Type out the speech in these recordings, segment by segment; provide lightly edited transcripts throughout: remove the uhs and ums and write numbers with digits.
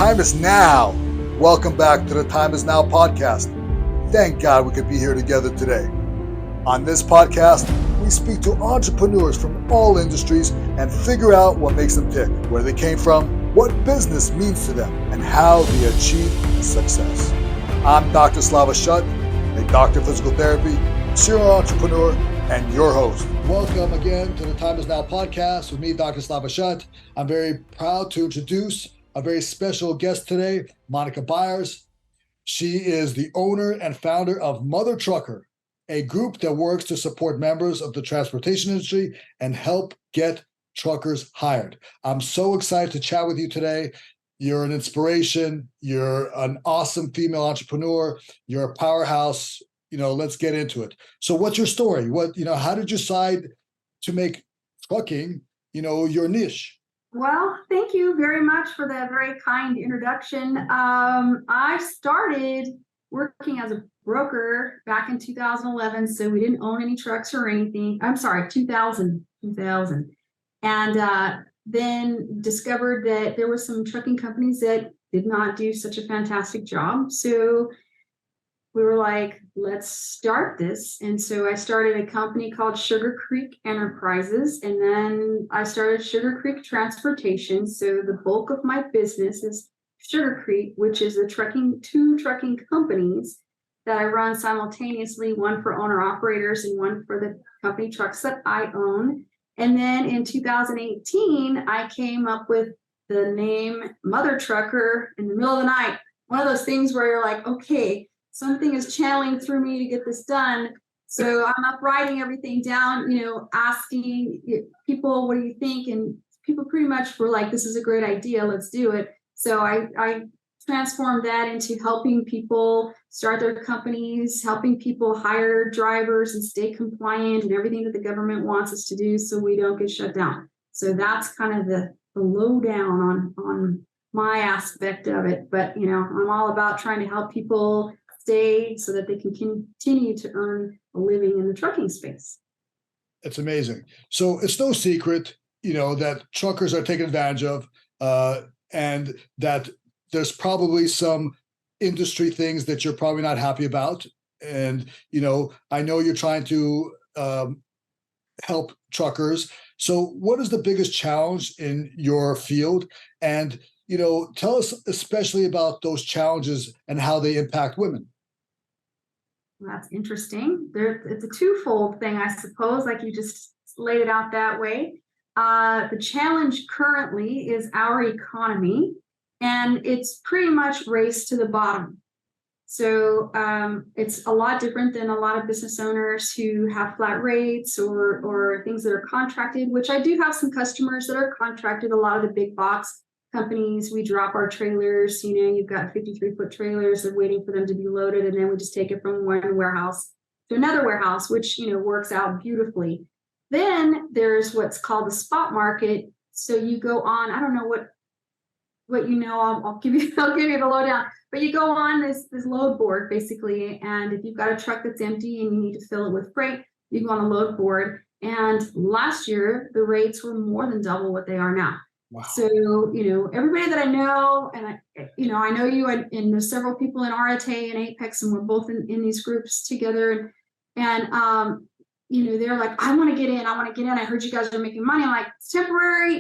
time is now. Welcome back to the Time is Now podcast. Thank God we could be here together today. On this podcast, we speak to entrepreneurs from all industries and figure out what makes them tick, where they came from, what business means to them, and how they achieve success. I'm Dr. Slava Shut, a doctor of physical therapy, serial entrepreneur, and your host. Welcome again to the Time is Now podcast with me, Dr. Slava Shut. I'm very proud to introduce a very special guest today, Monica Byers. She is the owner and founder of Mother Trucker, a group that works to support members of the transportation industry and help get truckers hired. I'm so excited to chat with you today. You're an inspiration. You're an awesome female entrepreneur. You're a powerhouse. Let's get into it. So what's your story? How did you decide to make trucking, your niche? Well, thank you very much for that very kind introduction. I started working as a broker back in 2011, so we didn't own any trucks or anything. I'm sorry, 2000. And then discovered that there were some trucking companies that did not do such a fantastic job. So we were like, let's start this. And so I started a company called Sugar Creek Enterprises, and then I started Sugar Creek Transportation. So the bulk of my business is Sugar Creek, which is two trucking companies that I run simultaneously, one for owner operators and one for the company trucks that I own. And then in 2018, I came up with the name Mother Trucker in the middle of the night. One of those things where you're like, okay, something is channeling through me to get this done. So I'm up writing everything down, asking people, what do you think? And people pretty much were like, this is a great idea, let's do it. So I transformed that into helping people start their companies, helping people hire drivers and stay compliant and everything that the government wants us to do so we don't get shut down. So that's kind of the lowdown on my aspect of it. But, I'm all about trying to help people stay so that they can continue to earn a living in the trucking space. It's amazing. So it's no secret, that truckers are taken advantage of, and that there's probably some industry things that you're probably not happy about. And, I know you're trying to help truckers. So what is the biggest challenge in your field? And, tell us especially about those challenges and how they impact women. That's interesting. It's a twofold thing, I suppose, like you just laid it out that way. The challenge currently is our economy, and it's pretty much race to the bottom. So it's a lot different than a lot of business owners who have flat rates or things that are contracted, which I do have some customers that are contracted. A lot of the big box companies, we drop our trailers, you've got 53-foot trailers, they're waiting for them to be loaded, and then we just take it from one warehouse to another warehouse, which works out beautifully. Then there's what's called the spot market. So you go on, I don't know what I'll give you the lowdown, but you go on this load board basically, and if you've got a truck that's empty and you need to fill it with freight, you go on a load board. And last year the rates were more than double what they are now. Wow. So, everybody that I know, and I know you, and there's several people in RTA and Apex, and we're both in these groups together. And they're like, I want to get in. I heard you guys are making money. I'm like, it's temporary,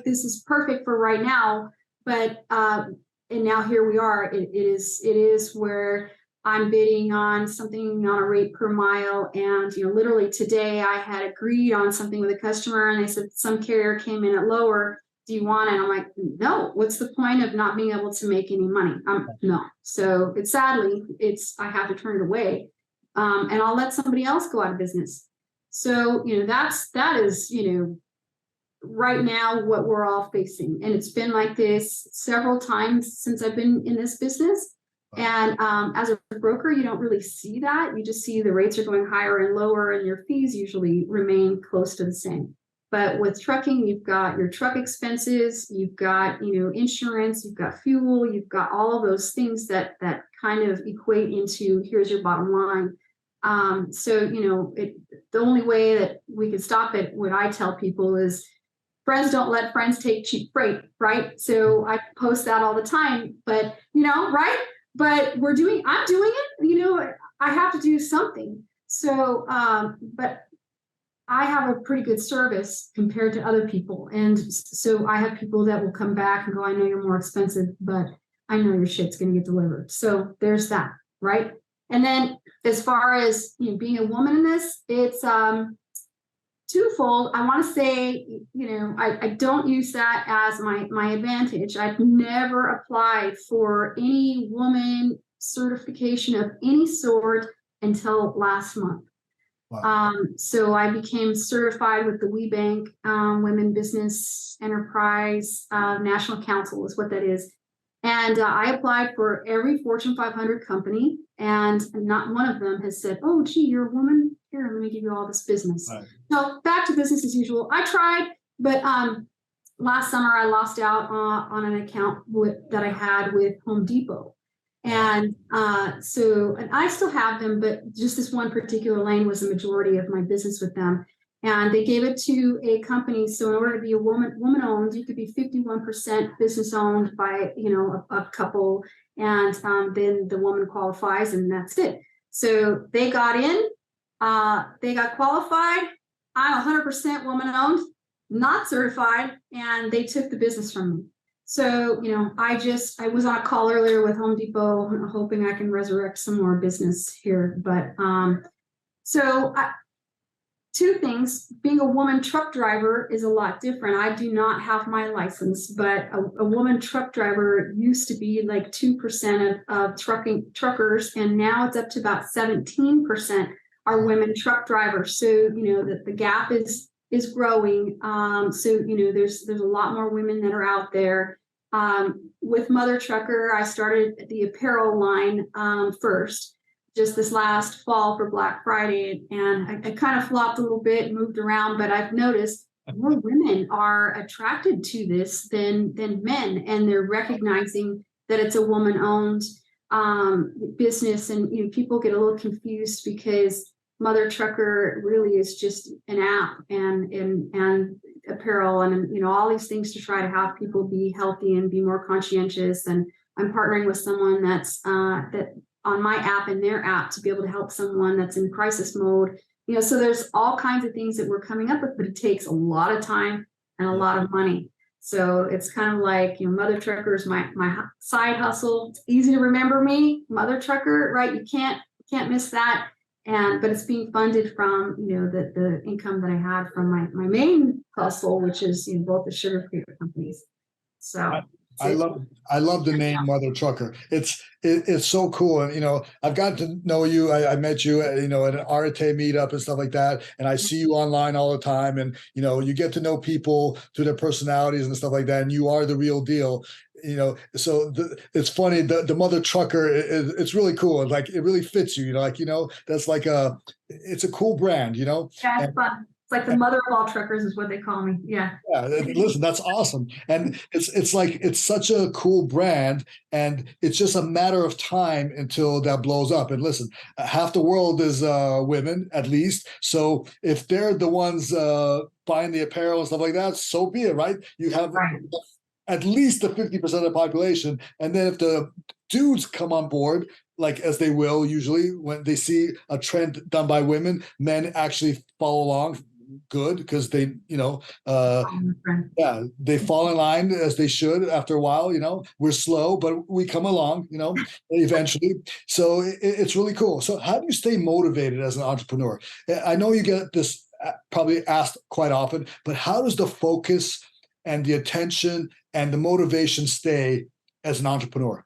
this is perfect for right now. But, and now here we are. It is where I'm bidding on something on a rate per mile. And, literally today I had agreed on something with a customer, and they said some carrier came in at lower. Do you want it? I'm like, no, what's the point of not being able to make any money? No. So I have to turn it away. And I'll let somebody else go out of business. So, that is, right now what we're all facing. And it's been like this several times since I've been in this business. And as a broker, you don't really see that. You just see the rates are going higher and lower, and your fees usually remain close to the same. But with trucking, you've got your truck expenses, you've got, insurance, you've got fuel, you've got all of those things that kind of equate into here's your bottom line. So, the only way that we could stop it, what I tell people is friends don't let friends take cheap freight, right? So I post that all the time, but right? But I'm doing it, I have to do something. So, but I have a pretty good service compared to other people. And so I have people that will come back and go, I know you're more expensive, but I know your shit's going to get delivered. So there's that, right? And then as far as being a woman in this, it's twofold. I want to say, I don't use that as my advantage. I've never applied for any woman certification of any sort until last month. Wow. So I became certified with the WeBank Women Business Enterprise National Council is what that is. And I applied for every Fortune 500 company, and not one of them has said, oh, gee, you're a woman. Here, let me give you all this business. Right. So back to business as usual. I tried, but last summer I lost out on an account that I had with Home Depot. And so I still have them, but just this one particular lane was the majority of my business with them. And they gave it to a company. So in order to be a woman owned, you could be 51% business owned by, a couple. And then the woman qualifies and that's it. So they got in, they got qualified. I'm 100% woman owned, not certified. And they took the business from me. So, I was on a call earlier with Home Depot, hoping I can resurrect some more business here. But two things. Being a woman truck driver is a lot different. I do not have my license, but a woman truck driver used to be like 2% of truckers, and now it's up to about 17% are women truck drivers. So, the gap is growing. So, there's a lot more women that are out there. With Mother Trucker, I started the apparel line first, just this last fall for Black Friday, and I kind of flopped a little bit, moved around, but I've noticed more women are attracted to this than men, and they're recognizing that it's a woman-owned business, and people get a little confused because Mother Trucker really is just an app and apparel and all these things to try to have people be healthy and be more conscientious. And I'm partnering with someone that's that on my app and their app to be able to help someone that's in crisis mode. So there's all kinds of things that we're coming up with, but it takes a lot of time and a lot of money. So it's kind of like, Mother Trucker is my side hustle. It's easy to remember me, Mother Trucker, right? You can't miss that. But it's being funded from, the income that I had from my main hustle, which is, both the sugar free companies. So I love the name Mother Trucker. It's so cool. And, I've gotten to know you. I met you at, at an Arete meetup and stuff like that. And I see you online all the time. And, you get to know people through their personalities and stuff like that. And you are the real deal. So it's funny. The Mother Trucker, it's really cool. Like, it really fits you, that's like it's a cool brand, Yeah, it's fun. It's like the mother of all truckers is what they call me. Yeah. Yeah. Listen, that's awesome. And it's like, it's such a cool brand, and it's just a matter of time until that blows up. And listen, half the world is women, at least. So if they're the ones buying the apparel and stuff like that, so be it, right? You have at least the 50% of the population. And then if the dudes come on board, like as they will usually when they see a trend done by women, men actually follow along. Good, because they, they fall in line as they should after a while. We're slow, but we come along, eventually. So it's really cool. So how do you stay motivated as an entrepreneur? I know you get this probably asked quite often, but how does the focus and the attention and the motivation stay as an entrepreneur?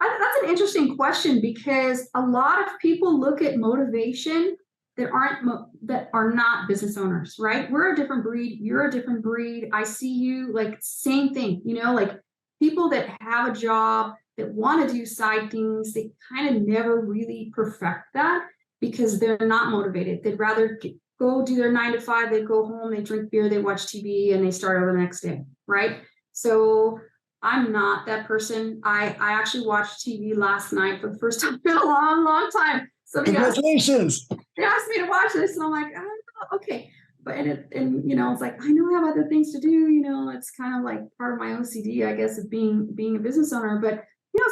That's an interesting question, because a lot of people look at motivation that are not business owners, right? We're a different breed. You're a different breed. I see you like same thing, like people that have a job that want to do side things, they kind of never really perfect that because they're not motivated. They'd rather go do their 9 to 5. They go home, they drink beer, they watch TV, and they start over the next day, right? So I'm not that person. I actually watched TV last night for the first time in a long, long time. So congratulations. they asked me to watch this, and I'm like, oh, okay. but and it's like, I know I have other things to do, it's kind of like part of my OCD, I guess, of being a business owner. But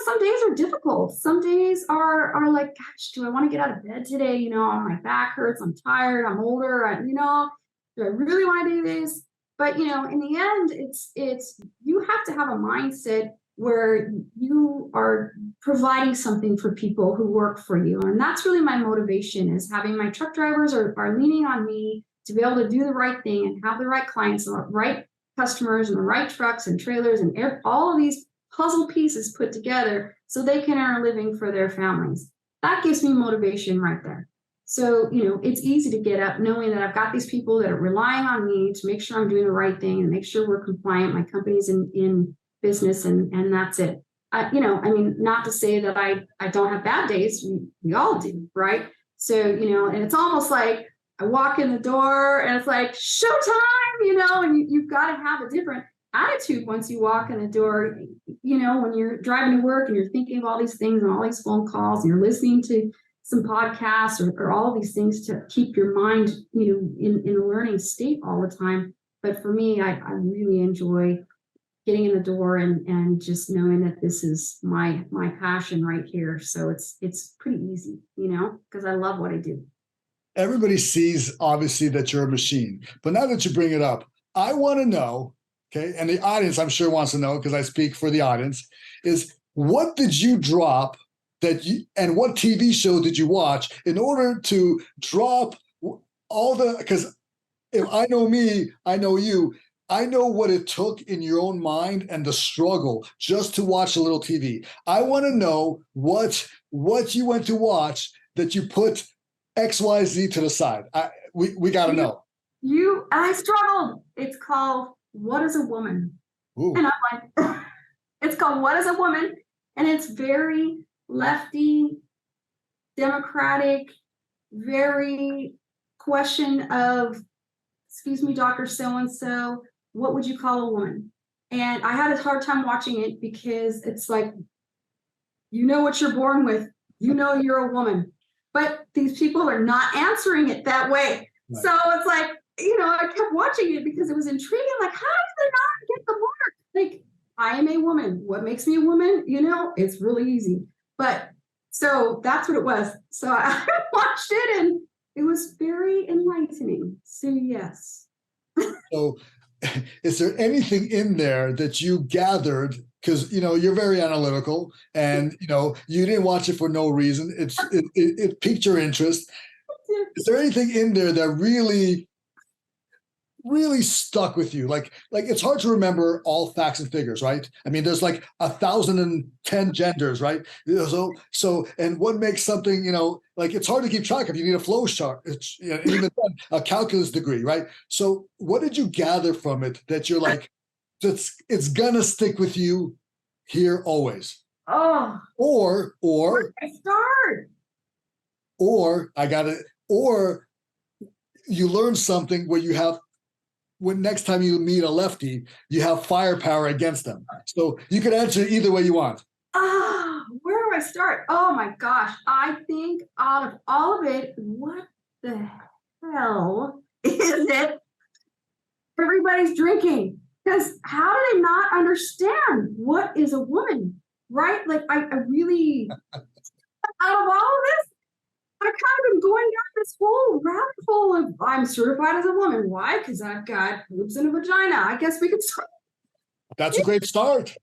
some days are difficult. Some days are like, gosh, do I want to get out of bed today? My back hurts, I'm tired, I'm older, do I really want to do this? But in the end, it's you have to have a mindset where you are providing something for people who work for you. And that's really my motivation, is having my truck drivers are leaning on me to be able to do the right thing and have the right clients and the right customers and the right trucks and trailers and all of these puzzle pieces put together so they can earn a living for their families. That gives me motivation right there. So, it's easy to get up knowing that I've got these people that are relying on me to make sure I'm doing the right thing and make sure we're compliant. My company's in business, and that's it. Not to say that I don't have bad days. We all do, right? So, and it's almost like I walk in the door and it's like showtime, and you've got to have a different attitude once you walk in the door, when you're driving to work and you're thinking of all these things and all these phone calls and you're listening to some podcasts or all of these things to keep your mind, in a learning state all the time. But for me, I really enjoy getting in the door and just knowing that this is my passion right here. So it's pretty easy, because I love what I do. Everybody sees, obviously, that you're a machine. But now that you bring it up, I want to know, okay, and the audience, I'm sure, wants to know, because I speak for the audience, is what did you drop and what TV show did you watch in order to drop because if I know me, I know you, I know what it took in your own mind and the struggle just to watch a little TV. I want to know what you went to watch that you put XYZ to the side. We got to know. I struggled. It's called What is a Woman? Ooh. And I'm like, it's called What is a Woman? And it's very lefty, democratic, very question of, excuse me, Dr. So-and-so, what would you call a woman? And I had a hard time watching it because it's like, what you're born with, you're a woman. But these people are not answering it that way. Right. So it's like, I kept watching it because it was intriguing. Like, how did they not get the mark? Like, I am a woman. What makes me a woman? It's really easy. But so that's what it was. So I watched it and it was very enlightening. So yes. So is there anything in there that you gathered? Because, you're very analytical and, you didn't watch it for no reason. It piqued your interest. Is there anything in there that really stuck with you? Like it's hard to remember all facts and figures, right? I mean, there's like 1,010 genders, right? So, and what makes something, it's hard to keep track of. You need a flow chart, even a calculus degree, right? So what did you gather from it that you're like, it's gonna stick with you here always? Oh, or I start. Or you learn something where you have, when next time you meet a lefty, you have firepower against them. So you can answer either way you want. Where do I start? Oh my gosh. I think out of all of it, what the hell is it everybody's drinking? Because how do they not understand what is a woman, right? Like I really, out of all of this, I've kind of been going down this whole rabbit hole of I'm certified as a woman. Why? Because I've got boobs and a vagina. I guess we could start. That's a great start.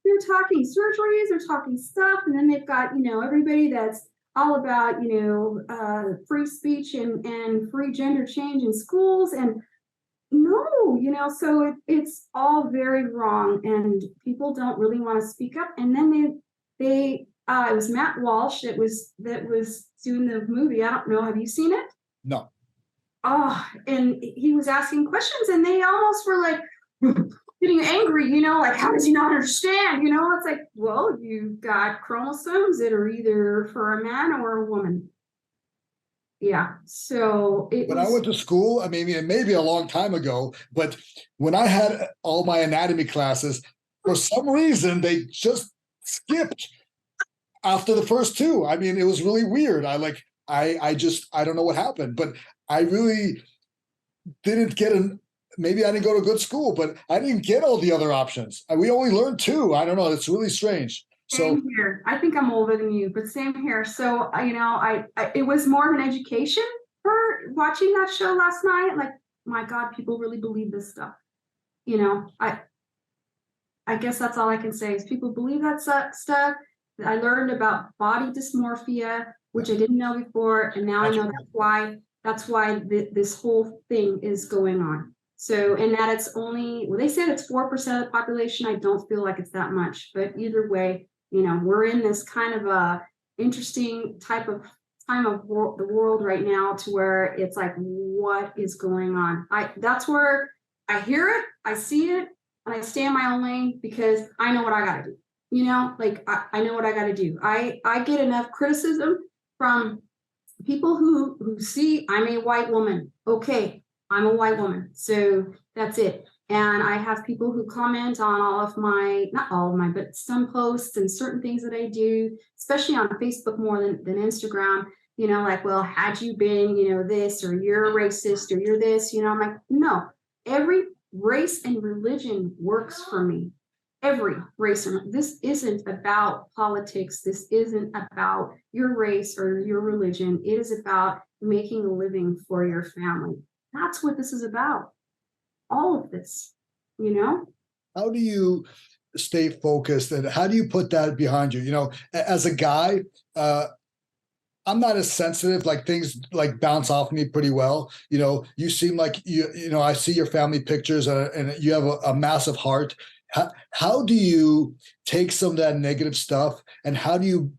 They're talking surgeries, they're talking stuff, and then they've got, everybody that's all about, free speech and free gender change in schools. And no, so it's all very wrong. And people don't really want to speak up. And then it was Matt Walsh that was doing the movie. I don't know. Have you seen it? No. Oh, and he was asking questions and they almost were like getting angry, like, how does he not understand? It's like, well, you've got chromosomes that are either for a man or a woman. Yeah. So when I went to school, I mean, maybe a long time ago, but when I had all my anatomy classes, for some reason, they just skipped after the first two. I mean, it was really weird. I don't know what happened, but I really didn't get maybe I didn't go to good school, but I didn't get all the other options. We only learned two. I don't know. It's really strange. Same here. I think I'm older than you, but same here. So, it was more of an education for watching that show last night. Like, my God, people really believe this stuff. I guess that's all I can say is people believe that stuff. I learned about body dysmorphia, which I didn't know before, and now I know that's why this whole thing is going on. So, and that it's only, well, they said it's 4% of the population. I don't feel like it's that much, but either way, we're in this kind of a interesting type of time of the world right now, to where it's like, what is going on? That's where I hear it, I see it, and I stay in my own lane because I know what I got to do. I know what I got to do. I get enough criticism from people who see I'm a white woman. Okay, I'm a white woman, so that's it. And I have people who comment on not all of my, but some posts and certain things that I do, especially on Facebook more than Instagram. Like, well, had you been, this, or you're a racist, or you're this, I'm like, no, every race and religion works for me. Every race. This isn't about politics. This isn't about your race or your religion. It is about making a living for your family. That's what this is about. All of this, How do you stay focused, and how do you put that behind you? As a guy, I'm not as sensitive. Like, things like bounce off me pretty well. You seem like I see your family pictures, and you have a massive heart. How do you take some of that negative stuff, and how do you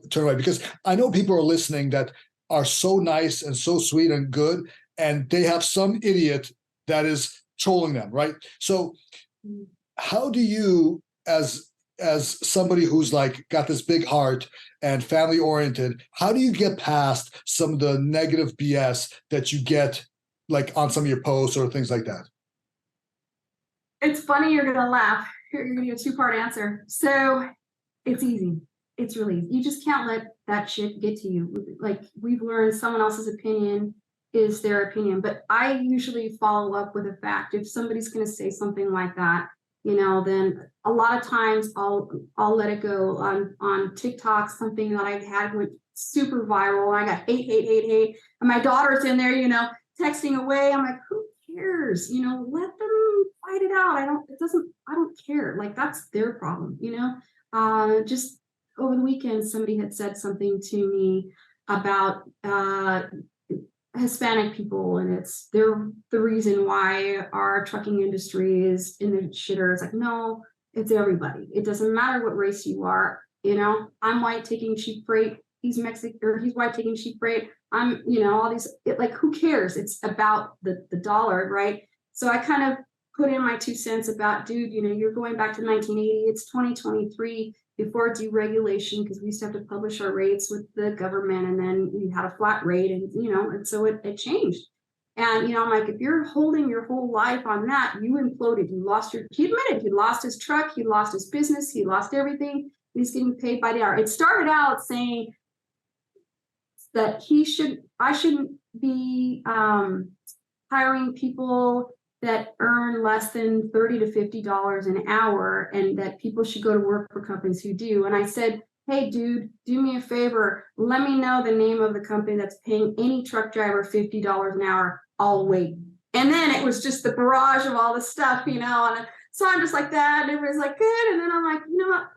turn away? Because I know people are listening that are so nice and so sweet and good, and they have some idiot that is trolling them, right? So how do you, as somebody who's like got this big heart and family oriented, how do you get past some of the negative BS that you get, like on some of your posts or things like that? It's funny, you're gonna laugh. You're gonna get a two-part answer. So it's easy. It's really easy. You just can't let that shit get to you. Like, we've learned someone else's opinion is their opinion, but I usually follow up with a fact. If somebody's going to say something like that, then a lot of times I'll let it go. On TikTok, something that I had went super viral. I got hate, and my daughter's in there, texting away. I'm like, who cares? Let them fight it out. I don't care. Like, that's their problem. Just over the weekend, somebody had said something to me about Hispanic people, and they're the reason why our trucking industry is in the shitter. It's like, no, it's everybody. It doesn't matter what race you are. I'm white taking cheap freight. He's Mexican, or he's white taking cheap freight. I'm, all these, like, who cares? It's about the dollar, right? So I kind of put in my 2 cents about, dude, you're going back to 1980. It's 2023. Before deregulation, because we used to have to publish our rates with the government, and then we had a flat rate, and so it changed. And I'm like, if you're holding your whole life on that, you imploded. He admitted he lost his truck, he lost his business, he lost everything. He's getting paid by the hour. It started out saying that I shouldn't be hiring people that earn less than $30 to $50 an hour, and that people should go to work for companies who do. And I said, hey, dude, do me a favor. Let me know the name of the company that's paying any truck driver $50 an hour. I'll wait. And then it was just the barrage of all the stuff, and so I'm just like that. And everybody's like, good. And then I'm like, what?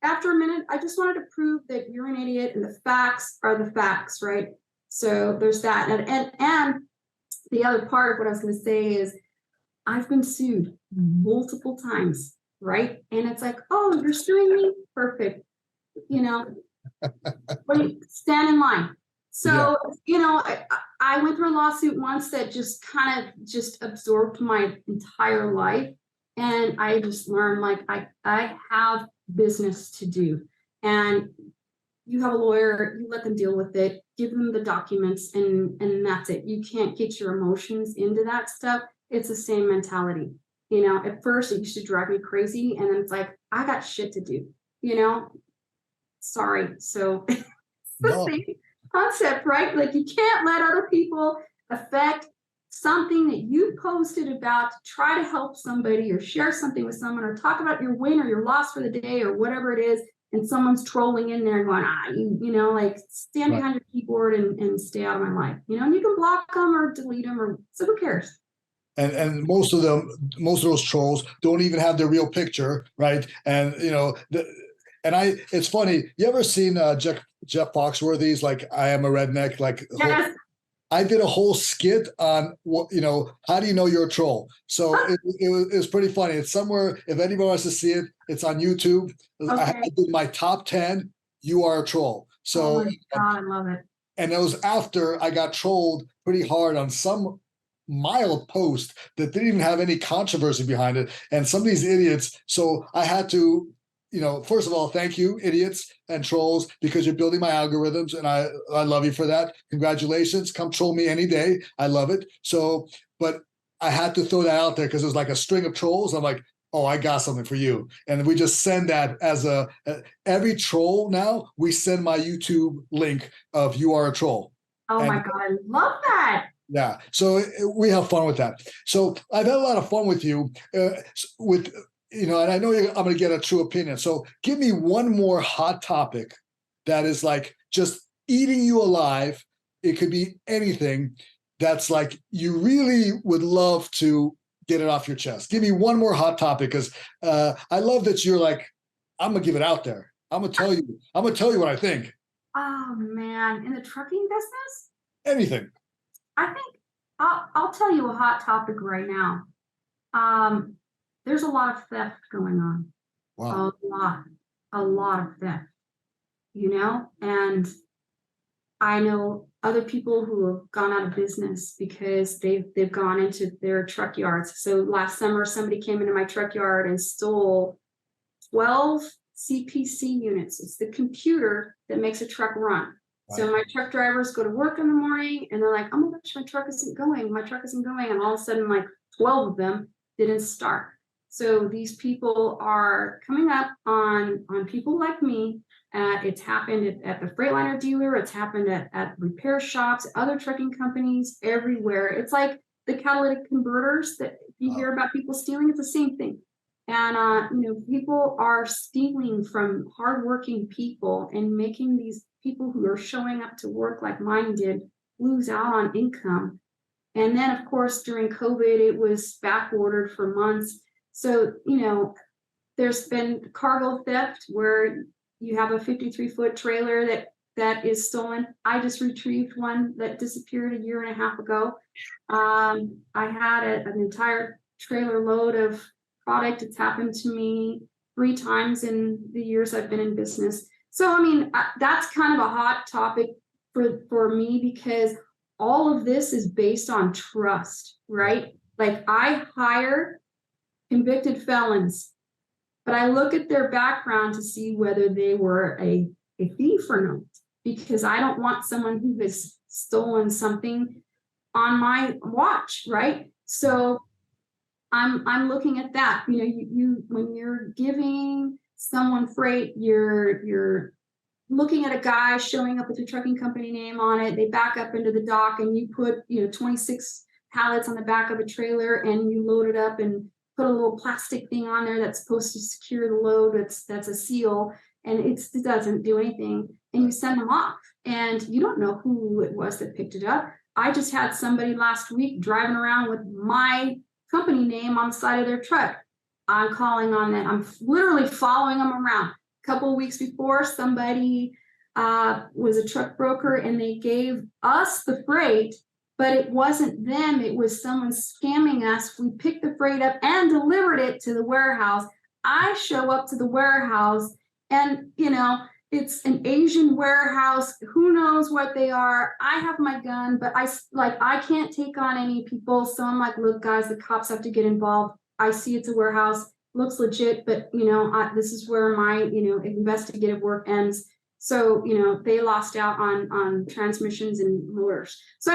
After a minute, I just wanted to prove that you're an idiot, and the facts are the facts, right? So there's that. And the other part of what I was going to say is, I've been sued multiple times, right? And it's like, oh, you're suing me? Perfect. Stand in line. So, I went through a lawsuit once that just kind of just absorbed my entire life. And I just learned, like, I have business to do. And you have a lawyer, you let them deal with it, give them the documents, and that's it. You can't get your emotions into that stuff. It's the same mentality. At first it used to drive me crazy, and then it's like, I got shit to do, sorry. So it's the same. concept, right? Like you can't let other people affect something that you posted about to try to help somebody or share something with someone or talk about your win or your loss for the day or whatever it is. And someone's trolling in there and going, like stand Right. behind your keyboard and stay out of my life. And you can block them or delete them or so who cares? And most of those trolls don't even have their real picture, right? And it's funny. You ever seen Jeff Foxworthy's like "I Am a Redneck"? Yes. I did a whole skit on what how do you know you're a troll? So it was pretty funny. It's somewhere. If anybody wants to see it, it's on YouTube. I Okay. did my top 10. You are a troll. Oh So my God, I love it. and it was after I got trolled pretty hard on some mild post that didn't even have any controversy behind it. And some of these idiots, so I had to, first of all, thank you, idiots and trolls, because you're building my algorithms, and I love you for that. Congratulations. Come troll me any day. I love it. So, but I had to throw that out there because it was like a string of trolls. I'm like, oh, I got something for you. And we just send that as every troll now, we send my YouTube link of you are a troll. Oh And my God, I love that. yeah, so we have fun with that. So I've had a lot of fun with you, and I know I'm going to get a true opinion. So give me one more hot topic that is like just eating you alive. It could be anything that's like you really would love to get it off your chest. Give me one more hot topic because I love that you're like, I'm gonna give it out there. I'm gonna tell you what I think. Oh man, in the trucking business, Anything. I think I'll tell you a hot topic right now. There's a lot of theft going on. Wow. A lot of theft, and I know other people who have gone out of business because they've gone into their truck yards. So last summer, somebody came into my truck yard and stole 12 CPC units. It's the computer that makes a truck run. Right. So my truck drivers go to work in the morning and they're like, oh my gosh, my truck isn't going. And all of a sudden, like 12 of them didn't start. So these people are coming up on people like me. It's happened at the Freightliner dealer. It's happened at repair shops, other trucking companies, everywhere. It's like the catalytic converters that you hear about people stealing. It's the same thing. And people are stealing from hardworking people and making these people who are showing up to work like mine did lose out on income. And then, of course, during COVID, it was back ordered for months. So, there's been cargo theft where you have a 53-foot trailer that is stolen. I just retrieved one that disappeared a year and a half ago. I had an entire trailer load of product. It's happened to me 3 times in the years I've been in business. So, that's kind of a hot topic for me because all of this is based on trust, right? Like I hire convicted felons, but I look at their background to see whether they were a thief or not, because I don't want someone who has stolen something on my watch, right? So I'm looking at that. You when you're giving someone freight, you're looking at a guy showing up with your trucking company name on it. They back up into the dock and you put 26 pallets on the back of a trailer and you load it up and put a little plastic thing on there that's supposed to secure the load. That's a seal, and it doesn't do anything. And you send them off, and you don't know who it was that picked it up. I just had somebody last week driving around with my company name on the side of their truck. I'm calling on that. I'm literally following them around. A couple of weeks before, somebody was a truck broker, and they gave us the freight. But it wasn't them, it was someone scamming us. We picked the freight up and delivered it to the warehouse. I show up to the warehouse and, it's an Asian warehouse. Who knows what they are? I have my gun, but I can't take on any people. So I'm like, look, guys, the cops have to get involved. I see it's a warehouse, looks legit, but, this is where my, investigative work ends. So, they lost out on transmissions and motors. So,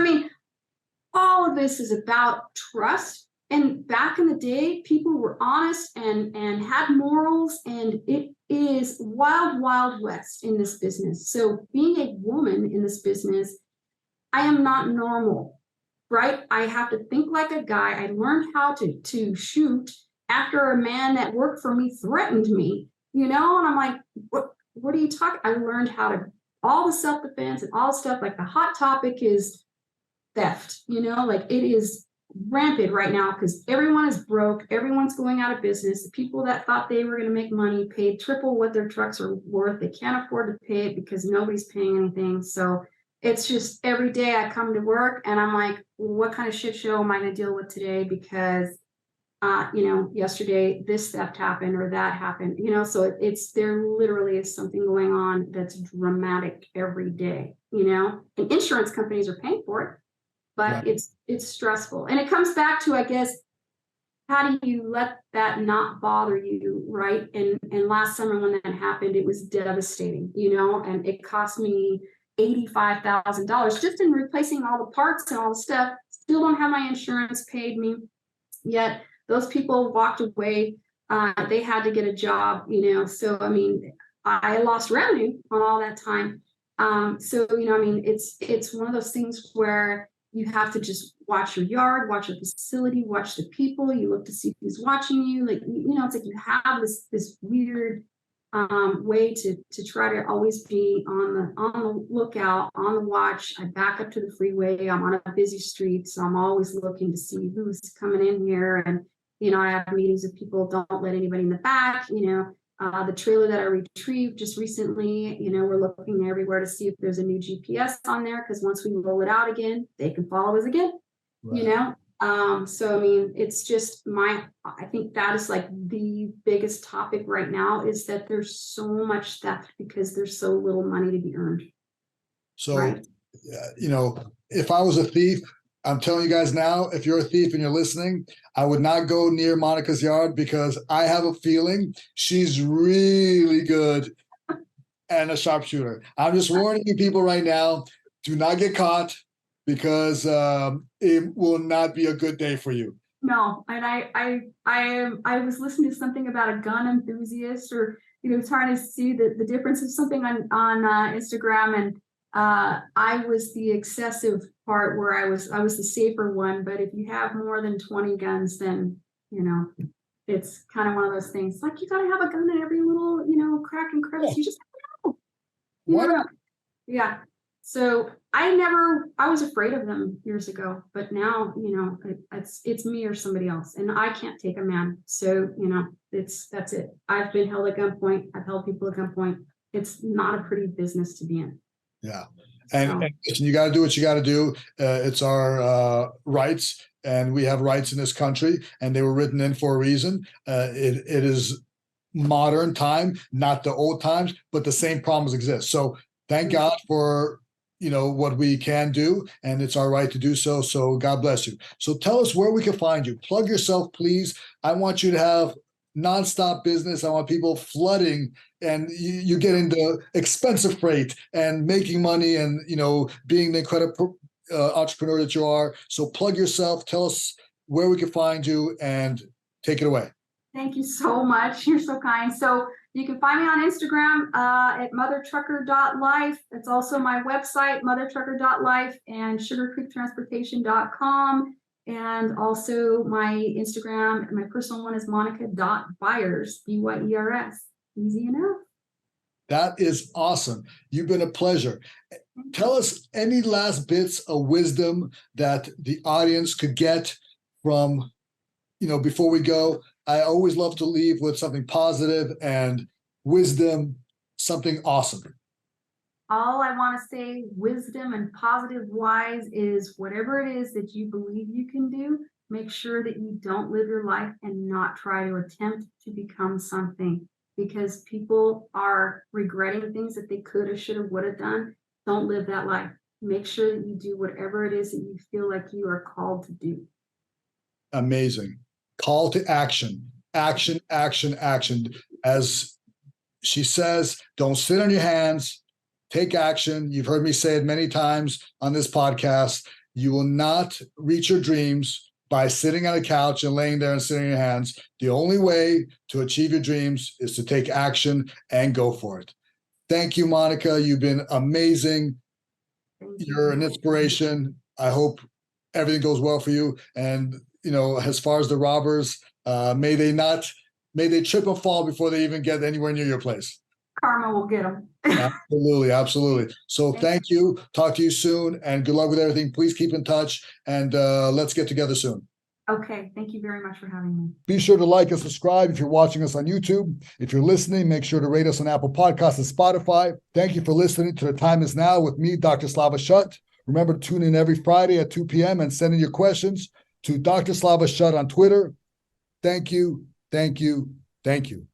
all of this is about trust And back in the day, people were honest and had morals, and it is wild west in this business. So being a woman in this business, I am not normal, right? I have to think like a guy. I learned how to shoot after a man that worked for me threatened me, and I'm like, what are you talking? I learned how to, all the self-defense and all the stuff. Like the hot topic is theft, like it is rampant right now because everyone is broke. Everyone's going out of business. The people that thought they were going to make money paid triple what their trucks are worth. They can't afford to pay it because nobody's paying anything. So it's just every day I come to work and I'm like, what kind of shit show am I going to deal with today? Because, yesterday this theft happened or that happened, so there literally is something going on that's dramatic every day, and insurance companies are paying for it, but right. It's stressful. And it comes back to, I guess, how do you let that not bother you, right? And last summer when that happened, it was devastating, and it cost me $85,000 just in replacing all the parts and all the stuff. Still don't have my insurance paid me yet. Those people walked away. They had to get a job, so I mean, I lost revenue on all that time. So it's one of those things where you have to just watch your yard, watch your facility, watch the people. You look to see who's watching you. Like, it's like you have this weird way to try to always be on the lookout, on the watch. I back up to the freeway. I'm on a busy street, so I'm always looking to see who's coming in here. And I have meetings with people. Don't let anybody in the back. The trailer that I retrieved just recently, we're looking everywhere to see if there's a new GPS on there, because once we roll it out again, they can follow us again. Right. So I mean, it's just I think that is like the biggest topic right now, is that there's so much theft because there's so little money to be earned. So, right. If I was a thief, I'm telling you guys now, if you're a thief and you're listening, I would not go near Monica's yard, because I have a feeling she's really good and a sharpshooter. I'm just warning you people right now, do not get caught, because it will not be a good day for you. No, and I was listening to something about a gun enthusiast, or trying to see the difference of something on Instagram, and I was the excessive part where I was the safer one. But if you have more than 20 guns, then it's kind of one of those things. Like, you got to have a gun in every little crack and crevice. You just have to know. Yeah. So I was afraid of them years ago, but now, it's me or somebody else, and I can't take a man. So, that's it. I've been held at gunpoint. I've held people at gunpoint. It's not a pretty business to be in. Yeah. And you got to do what you got to do. It's our rights, and we have rights in this country, and they were written in for a reason. It is modern time, not the old times, but the same problems exist. So thank God for what we can do, and it's our right to do so. So God bless you. So tell us where we can find you. Plug yourself, please. I want you to have nonstop business. I want people flooding, and you get into expensive freight and making money, and being the incredible entrepreneur that you are. So plug yourself. Tell us where we can find you, and take it away. Thank you so much. You're so kind. So you can find me on Instagram at mothertrucker.life. It's also my website, mothertrucker.life, and sugarcreektransportation.com. And also my Instagram, my personal one is monica.byers, B-Y-E-R-S. Easy enough. That is awesome. You've been a pleasure. Tell us any last bits of wisdom that the audience could get from, before we go. I always love to leave with something positive and wisdom, something awesome. All I want to say, wisdom and positive wise, is whatever it is that you believe you can do, make sure that you don't live your life and not try to attempt to become something, because people are regretting things that they could have, should have, would have done. Don't live that life. Make sure that you do whatever it is that you feel like you are called to do. Amazing. Call to action. Action, action, action. As she says, don't sit on your hands. Take action. You've heard me say it many times on this podcast. You will not reach your dreams by sitting on a couch and laying there and sitting in your hands. The only way to achieve your dreams is to take action and go for it. Thank you, Monica. You've been amazing. You're an inspiration. I hope everything goes well for you. And, as far as the robbers, may they trip and fall before they even get anywhere near your place. Karma will get them. Absolutely, absolutely. So thank you. Talk to you soon, and good luck with everything. Please keep in touch, and let's get together soon. Okay, thank you very much for having me. Be sure to like and subscribe if you're watching us on YouTube. If you're listening, make sure to rate us on Apple Podcasts and Spotify. Thank you for listening to The Time Is Now with me, Dr. Slava Shut. Remember to tune in every Friday at 2 p.m. and send in your questions to Dr. Slava Shut on Twitter. Thank you, thank you, thank you.